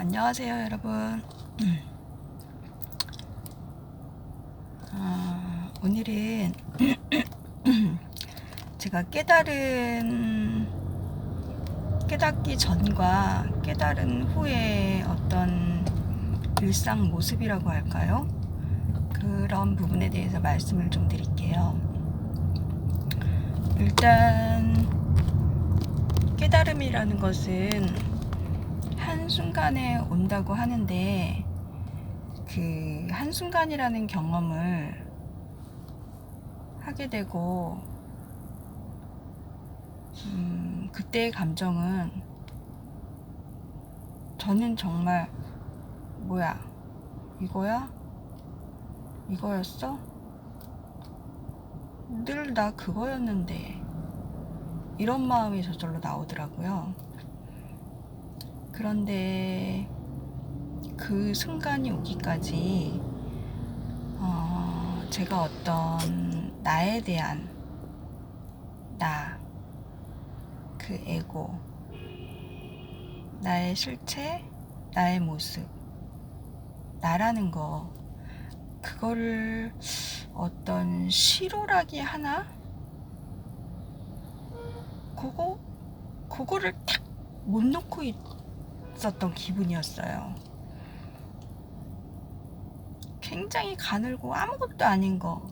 안녕하세요, 여러분. 오늘은 제가 깨닫기 전과 깨달은 후의 어떤 일상 모습이라고 할까요? 그런 부분에 대해서 말씀을 좀 드릴게요. 일단 깨달음이라는 것은 한순간에 온다고 하는데, 그 한순간이라는 경험을 하게 되고 그때의 감정은, 저는 정말 뭐야, 이거야? 이거였어? 늘 나 그거였는데, 이런 마음이 저절로 나오더라고요. 그런데 그 순간이 오기까지 제가 어떤 나에 대한 그 에고, 나의 실체, 나의 모습, 나라는 거, 그거를 어떤 시로라기 하나? 그거를 탁 못 놓고 있었던 기분이었어요. 굉장히 가늘고 아무것도 아닌 거,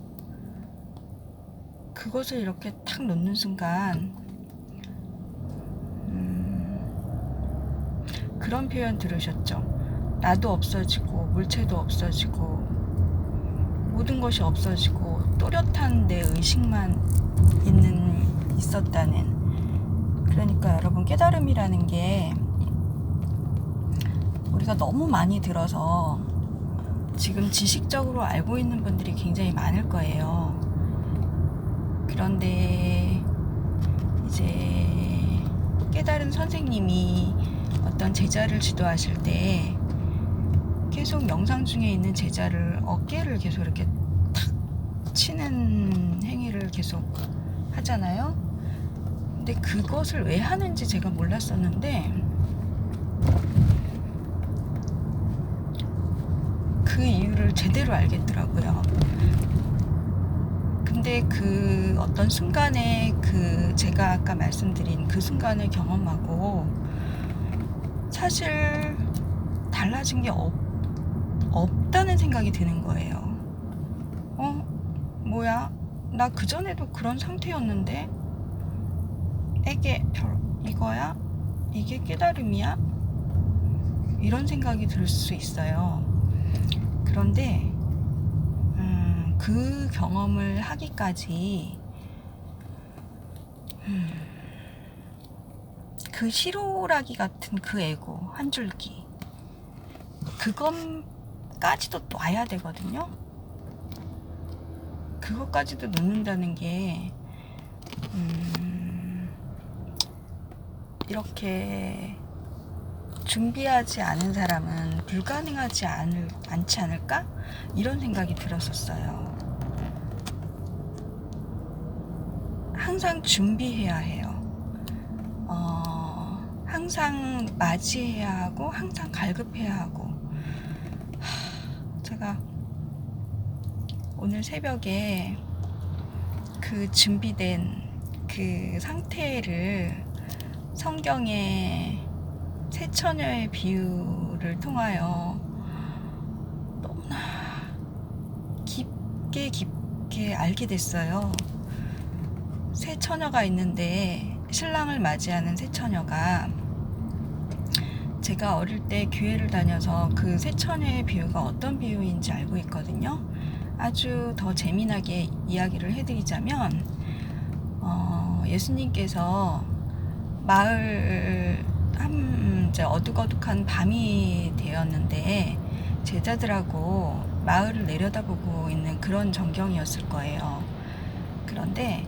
그것을 이렇게 탁 놓는 순간, 그런 표현 들으셨죠? 나도 없어지고 물체도 없어지고 모든 것이 없어지고 또렷한 내 의식만 있었다는. 그러니까 여러분, 깨달음이라는 게 우리가 너무 많이 들어서 지금 지식적으로 알고 있는 분들이 굉장히 많을 거예요. 그런데 이제 깨달은 선생님이 어떤 제자를 지도하실 때 계속 영상 중에 있는 제자를 어깨를 계속 이렇게 탁 치는 행위를 계속 하잖아요. 근데 그것을 왜 하는지 제가 몰랐었는데, 그 이유를 제대로 알겠더라고요. 근데 그 어떤 순간에, 제가 아까 말씀드린 그 순간을 경험하고 사실 달라진 게 없다는 생각이 드는 거예요. 뭐야? 나 그전에도 그런 상태였는데 이거야? 이게 깨달음이야? 이런 생각이 들 수 있어요. 그런데 그 경험을 하기까지 그 시로라기 같은 그 에고 한 줄기, 그것까지도 놔야 되거든요. 그것까지도 놓는다는 게 이렇게 준비하지 않은 사람은 불가능하지 않지 않을까? 이런 생각이 들었었어요. 항상 준비해야 해요. 항상 맞이해야 하고, 항상 갈급해야 하고. 제가 오늘 새벽에 그 준비된 그 상태를 성경의 새 처녀의 비유를 통하여 너무나 깊게 알게 됐어요. 새 처녀가 있는데, 신랑을 맞이하는 새 처녀가, 제가 어릴 때 교회를 다녀서 그 새 처녀의 비유가 어떤 비유인지 알고 있거든요. 아주 더 재미나게 이야기를 해드리자면, 예수님께서 이제 어둑어둑한 밤이 되었는데 제자들하고 마을을 내려다보고 있는 그런 전경이었을 거예요. 그런데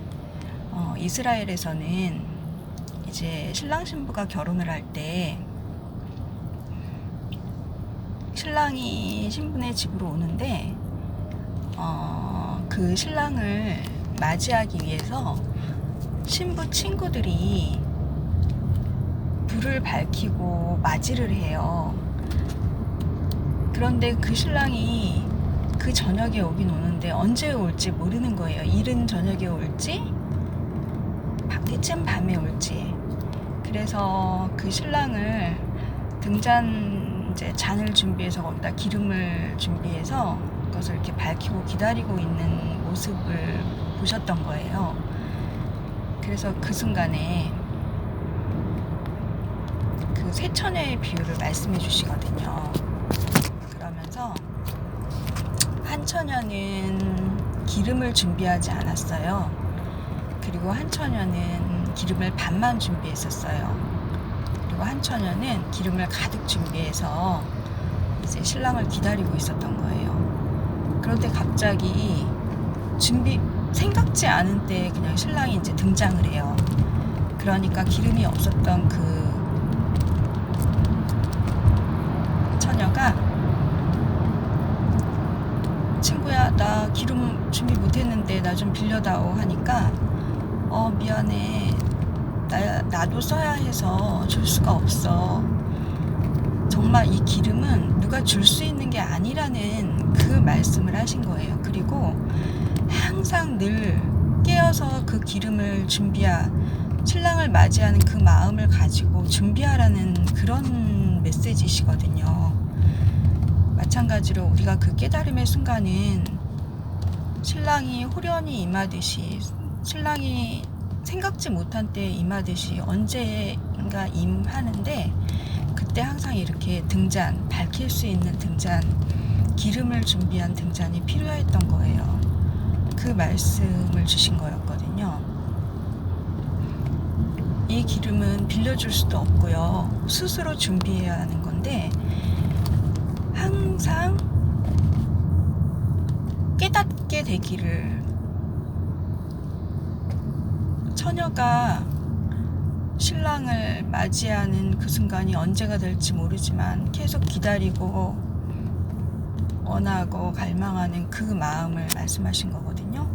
이스라엘에서는 이제 신랑 신부가 결혼을 할 때 신랑이 신부네 집으로 오는데 그 신랑을 맞이하기 위해서 신부 친구들이 불을 밝히고 맞이를 해요. 그런데 그 신랑이 그 저녁에 오긴 오는데 언제 올지 모르는 거예요. 이른 저녁에 올지 때쯤 밤에 올지. 그래서 그 신랑을 등잔 이제 잔을 준비해서 거기다 기름을 준비해서 그것을 이렇게 밝히고 기다리고 있는 모습을 보셨던 거예요. 그래서 그 순간에 그 세처녀의 비유를 말씀해 주시거든요. 그러면서 한 처녀는 기름을 준비하지 않았어요. 그리고 한 처녀는 기름을 반만 준비했었어요. 그리고 한 처녀는 기름을 가득 준비해서 이제 신랑을 기다리고 있었던 거예요. 그런데 갑자기 생각지 않은 때에 그냥 신랑이 이제 등장을 해요. 그러니까 기름이 없었던 그 처녀가 친구야, 나 기름 준비 못했는데 나 좀 빌려다오 하니까 미안해. 나도 써야 해서 줄 수가 없어. 정말 이 기름은 누가 줄 수 있는 게 아니라는 그 말씀을 하신 거예요. 그리고 항상 늘 깨어서 그 기름을 신랑을 맞이하는 그 마음을 가지고 준비하라는 그런 메시지시거든요. 마찬가지로 우리가 그 깨달음의 순간은 신랑이 호련히 임하듯이, 신랑이 생각지 못한 때에 임하듯이 언젠가 임하는데, 그때 항상 이렇게 등잔, 밝힐 수 있는 등잔, 기름을 준비한 등잔이 필요했던 거예요. 그 말씀을 주신 거였거든요. 이 기름은 빌려줄 수도 없고요. 스스로 준비해야 하는 건데, 항상 깨닫게 되기를, 처녀가 신랑을 맞이하는 그 순간이 언제가 될지 모르지만 계속 기다리고 원하고 갈망하는 그 마음을 말씀하신 거거든요.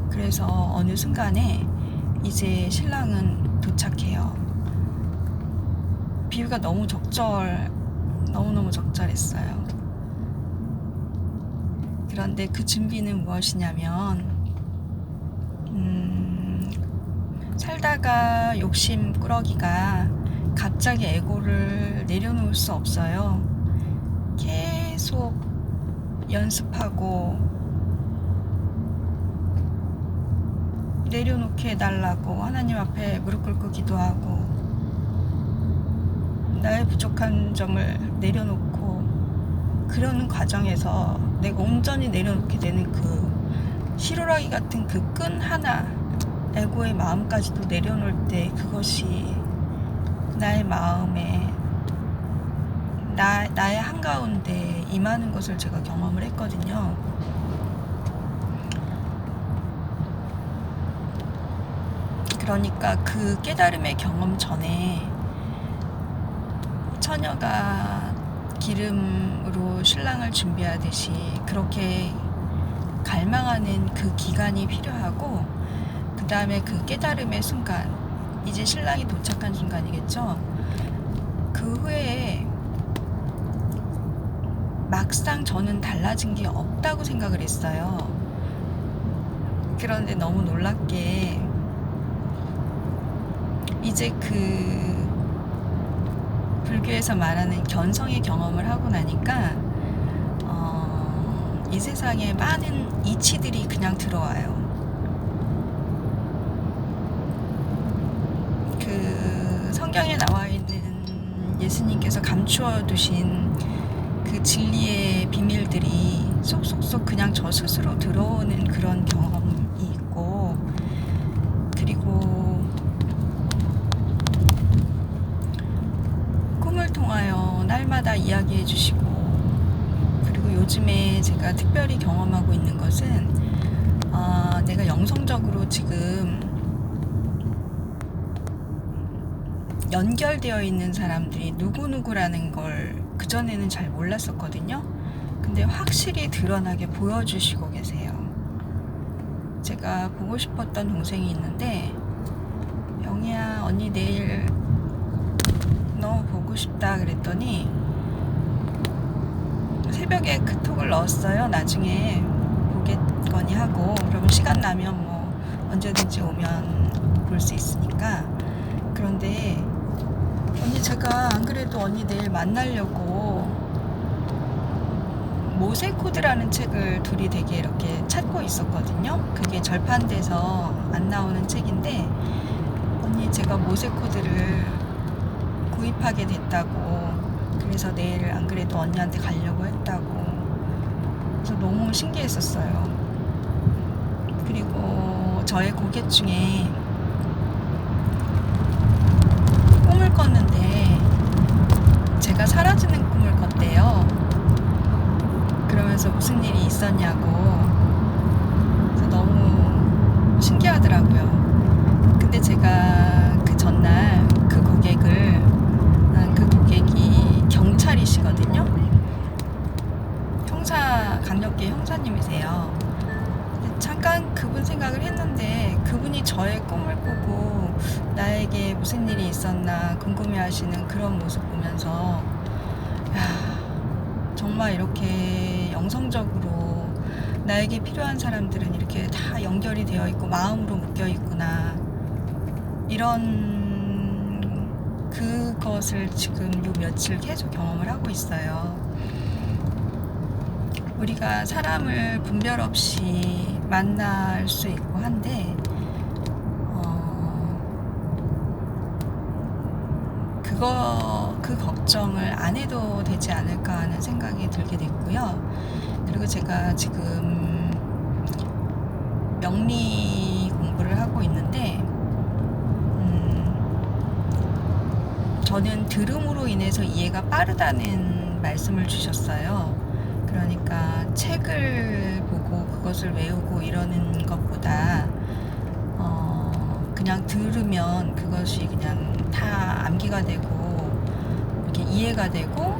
그래서 어느 순간에 이제 신랑은 도착해요. 비유가 너무너무 적절했어요. 그런데 그 준비는 무엇이냐면, 살다가 욕심꾸러기가 갑자기 에고를 내려놓을 수 없어요. 계속 연습하고 내려놓게 해달라고 하나님 앞에 무릎 꿇고 기도하고, 나의 부족한 점을 내려놓고, 그러는 과정에서 내가 온전히 내려놓게 되는 그 실오라기 같은 그 끈 하나, 에고의 마음까지도 내려놓을 때 그것이 나의 마음에, 나의 한가운데 임하는 것을 제가 경험을 했거든요. 그러니까 그 깨달음의 경험 전에 처녀가 기름으로 신랑을 준비하듯이 그렇게 갈망하는 그 기간이 필요하고, 그 다음에 그 깨달음의 순간, 이제 신랑이 도착한 순간이겠죠. 그 후에 막상 저는 달라진 게 없다고 생각을 했어요. 그런데 너무 놀랍게 이제 그 불교에서 말하는 견성의 경험을 하고 나니까 이 세상에 많은 이치들이 그냥 들어와요. 그 성경에 나와 있는 예수님께서 감추어 두신 그 진리의 비밀들이 쏙쏙쏙 그냥 저 스스로 들어오는 그런 경험이 있고, 그리고 꿈을 통하여 날마다 이야기해 주시고, 그리고 요즘에 제가 특별히 경험하고 있는 것은 내가 영성적으로 지금 연결되어 있는 사람들이 누구누구라는 걸 그전에는 잘 몰랐었거든요. 근데 확실히 드러나게 보여주시고 계세요. 제가 보고 싶었던 동생이 있는데, 영희야, 언니 내일 너무 보고 싶다 그랬더니 새벽에 그 톡을 넣었어요. 나중에 보겠거니 하고, 그러면 시간 나면 뭐 언제든지 오면 볼 수 있으니까. 그런데 언니, 제가 안 그래도 언니 내일 만나려고 모세코드라는 책을 둘이 되게 이렇게 찾고 있었거든요. 그게 절판돼서 안 나오는 책인데, 언니, 제가 모세코드를 구입하게 됐다고. 그래서 내일 안 그래도 언니한테 가려고 했다고. 그래서 너무 신기했었어요. 그리고 저의 고객 중에 꿈을 꿨는데 제가 사라지는 꿈을 꿨대요. 그러면서 무슨 일이 있었냐고. 그래서 너무 신기하더라고요. 근데 제가 그 전날 그 고객이 경찰이시거든요. 강력계 형사님이세요. 잠깐 그분 생각을 했는데, 그분이 저의 꿈을 꾸고 나에게 무슨 일이 있었나 궁금해하시는 그런 모습 보면서, 정말 이렇게 영성적으로 나에게 필요한 사람들은 이렇게 다 연결이 되어 있고 마음으로 묶여 있구나, 이런 그것을 지금 요 며칠 계속 경험을 하고 있어요. 우리가 사람을 분별 없이 만날 수 있고 한데, 그 걱정을 안 해도 되지 않을까 하는 생각이 들게 됐고요. 그리고 제가 지금 명리 공부를 하고 있는데, 저는 들음으로 인해서 이해가 빠르다는 말씀을 주셨어요. 그러니까 책을 보고 그것을 외우고 이러는 것보다 그냥 들으면 그것이 그냥 다 암기가 되고 이렇게 이해가 되고,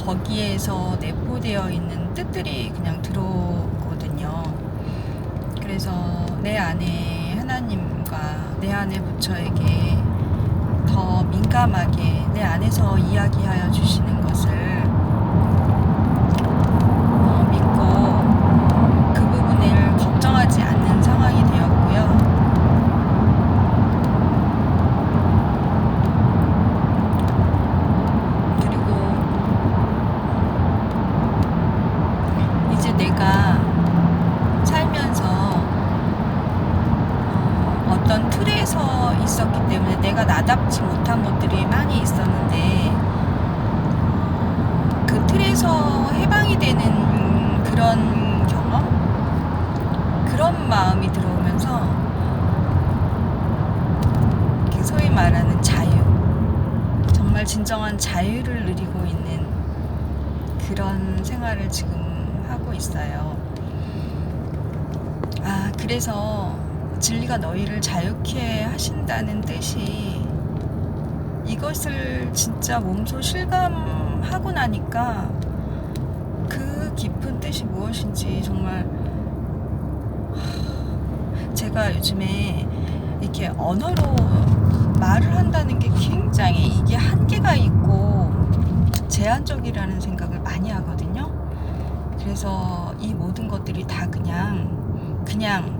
거기에서 내포되어 있는 뜻들이 그냥 들어오거든요. 그래서 내 안에 하나님과 내 안에 부처에게 더 민감하게 내 안에서 이야기하여 주시는 것을 믿고 그 부분을 걱정하지 않는 상황이 되었고요. 그리고 이제 내가 살면서 어떤 틀에서 있었기 때문에 내가 나답지 못한 것들이 많이 있었는데, 그 틀에서 해방이 되는 그런 경험? 그런 마음이 들어오면서 소위 말하는 자유, 정말 진정한 자유를 누리고 있는 그런 생활을 지금 하고 있어요. 그래서 진리가 너희를 자유케 하신다는 뜻이, 이것을 진짜 몸소 실감하고 나니까 그 깊은 뜻이 무엇인지 정말, 제가 요즘에 이렇게 언어로 말을 한다는 게 굉장히 이게 한계가 있고 제한적이라는 생각을 많이 하거든요. 그래서 이 모든 것들이 다 그냥 그냥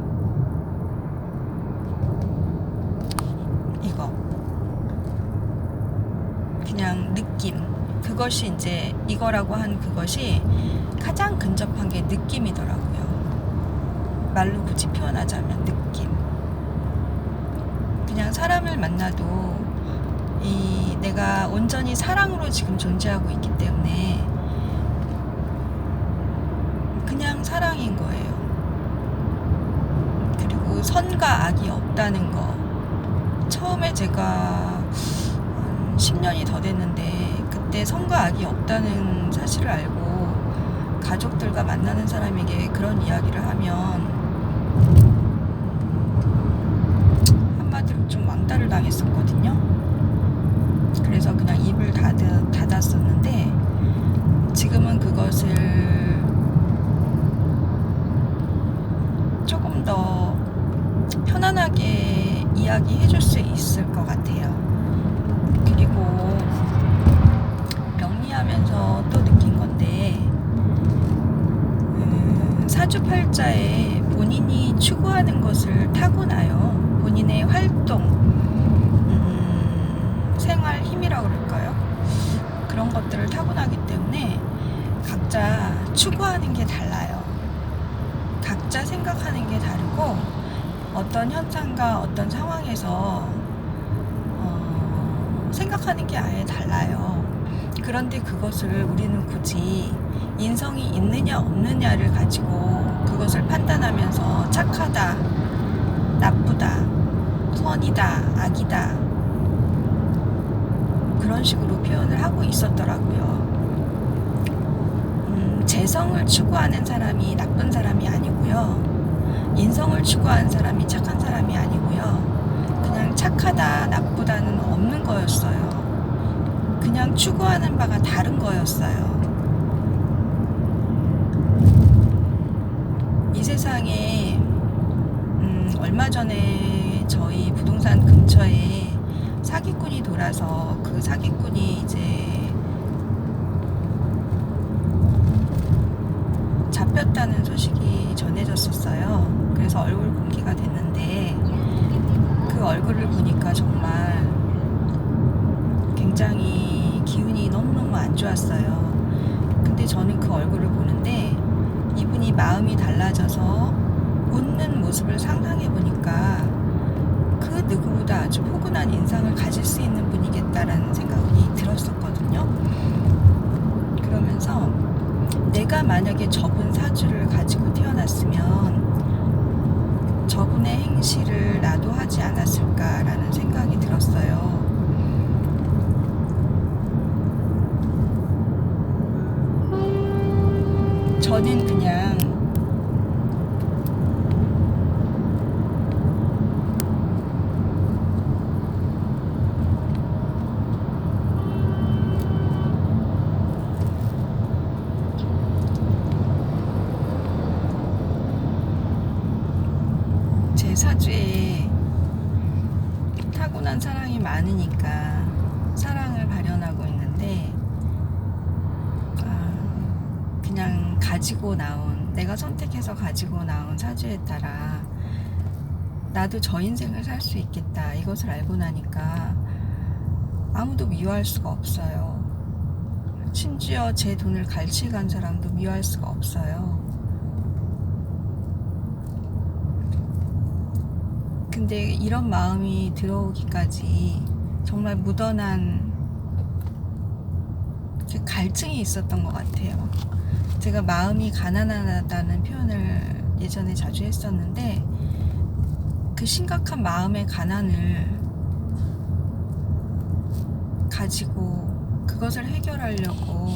느낌, 그것이 이제 이거라고 한 그것이 가장 근접한 게 느낌이더라고요. 말로 굳이 표현하자면 느낌. 그냥 사람을 만나도 내가 온전히 사랑으로 지금 존재하고 있기 때문에 그냥 사랑인 거예요. 그리고 선과 악이 없다는 거. 처음에 제가 10년이 더 됐는데 그때 선과 악이 없다는 사실을 알고 가족들과 만나는 사람에게 그런 이야기를 하면 한마디로 좀 왕따를 당했었거든요. 그래서 그냥 입을 닫았었는데, 지금은 그것을 조금 더 편안하게 이야기해 줄 수 있을 것 같아요. 그리고 명리하면서 또 느낀 건데, 사주팔자에 본인이 추구하는 것을 타고나요. 본인의 활동, 생활 힘이라고 그럴까요? 그런 것들을 타고나기 때문에 각자 추구하는 게 달라요. 각자 생각하는 게 다르고 어떤 현상과 어떤 상황에서 생각하는 게 아예 달라요. 그런데 그것을 우리는 굳이 인성이 있느냐 없느냐를 가지고 그것을 판단하면서 착하다, 나쁘다, 선이다, 악이다 그런 식으로 표현을 하고 있었더라고요. 재성을 추구하는 사람이 나쁜 사람이 아니고요. 인성을 추구하는 사람이 착한 사람이 아니고요. 그냥 착하다, 나쁘다는 없는 거였어요. 그냥 추구하는 바가 다른 거였어요. 이 세상에 얼마 전에 저희 부동산 근처에 사기꾼이 돌아서 그 사기꾼이 이제 잡혔다는 소식이 전해졌었어요. 그래서 얼굴 공개가 됐는데 그 얼굴을 보니까 정말 굉장히 기운이 너무너무 안 좋았어요. 근데 저는 그 얼굴을 보는데 이분이 마음이 달라져서 웃는 모습을 상상해 보니까 그 누구보다 아주 포근한 인상을 가질 수 있는 분이겠다라는 생각이 들었었거든요. 그러면서 내가 만약에 저분 사주를 가지고 태어났으면 저분의 행실을 나도 하지 않았을까라는 생각이 들었어요. 저는 그냥 제 사주에 타고난 사랑이 많으니까 사랑을 발현하고 있는데 그냥 가지고 나온, 내가 선택해서 가지고 나온 사주에 따라 나도 저 인생을 살 수 있겠다 이것을 알고 나니까 아무도 미워할 수가 없어요. 심지어 제 돈을 갈취간 사람도 미워할 수가 없어요. 근데 이런 마음이 들어오기까지 정말 묻어난 갈증이 있었던 것 같아요. 제가 마음이 가난하다는 표현을 예전에 자주 했었는데 그 심각한 마음의 가난을 가지고 그것을 해결하려고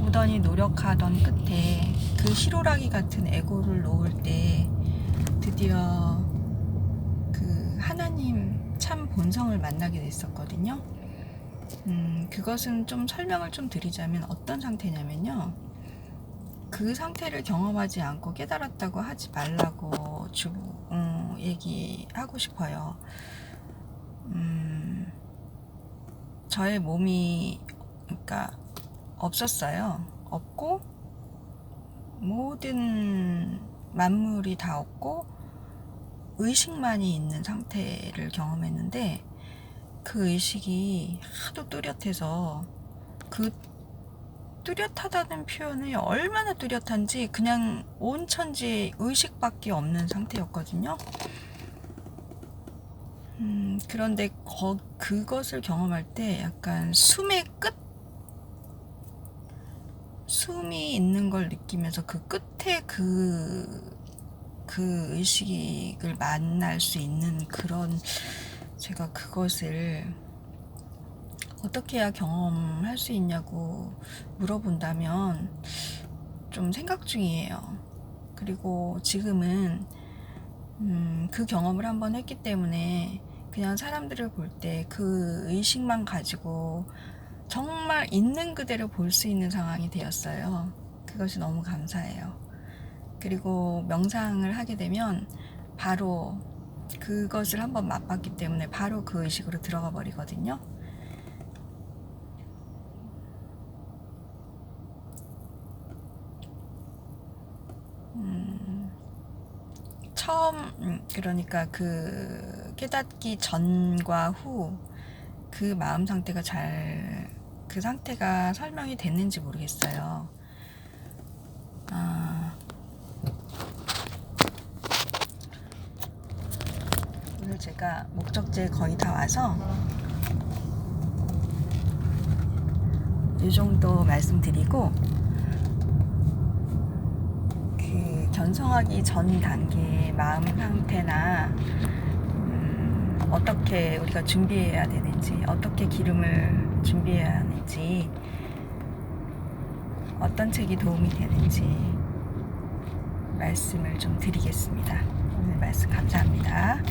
무던히 노력하던 끝에 그 희로라기 같은 에고를 놓을 때 드디어 그 하나님 참 본성을 만나게 됐었거든요. 그것은 좀 설명을 좀 드리자면 어떤 상태냐면요. 그 상태를 경험하지 않고 깨달았다고 하지 말라고 얘기하고 싶어요. 저의 몸이 그러니까 없었어요. 없고 모든 만물이 다 없고 의식만이 있는 상태를 경험했는데 그 의식이 하도 뚜렷해서 그 뚜렷하다는 표현이 얼마나 뚜렷한지 그냥 온 천지에 의식밖에 없는 상태였거든요. 그런데 그것을 경험할 때 약간 숨이 있는 걸 느끼면서 그 끝에 그 의식을 만날 수 있는 그런, 제가 그것을 어떻게 해야 경험할 수 있냐고 물어본다면 좀 생각 중이에요. 그리고 지금은 그 경험을 한번 했기 때문에 그냥 사람들을 볼 때 그 의식만 가지고 정말 있는 그대로 볼 수 있는 상황이 되었어요. 그것이 너무 감사해요. 그리고 명상을 하게 되면 바로 그것을 한번 맛봤기 때문에 바로 그 의식으로 들어가 버리거든요. 그러니까 그 깨닫기 전과 후 그 마음 상태가 그 상태가 설명이 됐는지 모르겠어요. 오늘 제가 목적지에 거의 다 와서 이 정도 말씀드리고, 그 견성하기 전 단계의 마음 상태나 어떻게 우리가 준비해야 되는지, 어떻게 기름을 준비해야 하는지, 어떤 책이 도움이 되는지 말씀을 좀 드리겠습니다. 오늘 말씀 감사합니다.